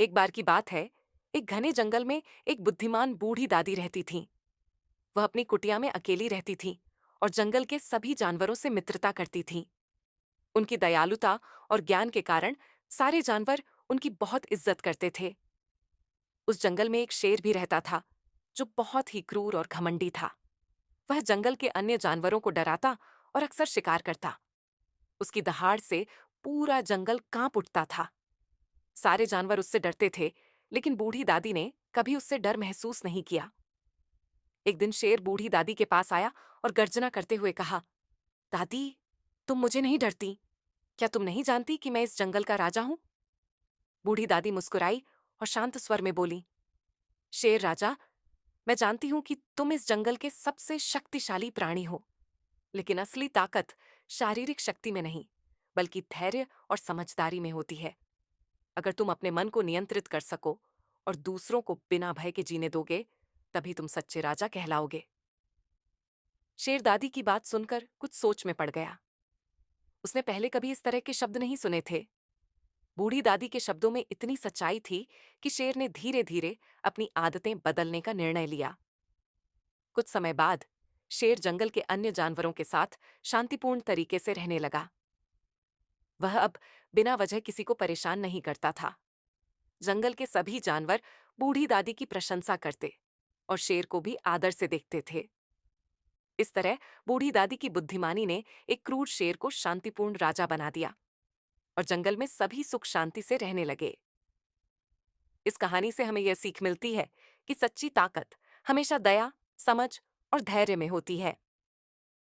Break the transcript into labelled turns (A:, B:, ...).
A: एक बार की बात है, एक घने जंगल में एक बुद्धिमान बूढ़ी दादी रहती थीं। वह अपनी कुटिया में अकेली रहती थीं और जंगल के सभी जानवरों से मित्रता करती थीं। उनकी दयालुता और ज्ञान के कारण सारे जानवर उनकी बहुत इज्जत करते थे। उस जंगल में एक शेर भी रहता था, जो बहुत ही क्रूर और घमंडी था। वह जंगल के अन्य जानवरों को डराता और अक्सर शिकार करता। उसकी दहाड़ से पूरा जंगल कांप उठता था। सारे जानवर उससे डरते थे, लेकिन बूढ़ी दादी ने कभी उससे डर महसूस नहीं किया। एक दिन शेर बूढ़ी दादी के पास आया और गर्जना करते हुए कहा, दादी, तुम मुझे नहीं डरती? क्या तुम नहीं जानती कि मैं इस जंगल का राजा हूं? बूढ़ी दादी मुस्कुराई और शांत स्वर में बोली, शेर राजा, मैं जानती हूं कि तुम इस जंगल के सबसे शक्तिशाली प्राणी हो, लेकिन असली ताकत शारीरिक शक्ति में नहीं, बल्कि धैर्य और समझदारी में होती है। अगर तुम अपने मन को नियंत्रित कर सको और दूसरों को बिना भय के जीने दोगे, तभी तुम सच्चे राजा कहलाओगे। शेर दादी की बात सुनकर कुछ सोच में पड़ गया। उसने पहले कभी इस तरह के शब्द नहीं सुने थे। बूढ़ी दादी के शब्दों में इतनी सच्चाई थी कि शेर ने धीरे धीरे अपनी आदतें बदलने का निर्णय लिया। कुछ समय बाद शेर जंगल के अन्य जानवरों के साथ शांतिपूर्ण तरीके से रहने लगा। वह अब बिना वजह किसी को परेशान नहीं करता था। जंगल के सभी जानवर बूढ़ी दादी की प्रशंसा करते और शेर को भी आदर से देखते थे। इस तरह बूढ़ी दादी की बुद्धिमानी ने एक क्रूर शेर को शांतिपूर्ण राजा बना दिया और जंगल में सभी सुख शांति से रहने लगे। इस कहानी से हमें यह सीख मिलती है कि सच्ची ताकत हमेशा दया, समझ और धैर्य में होती है।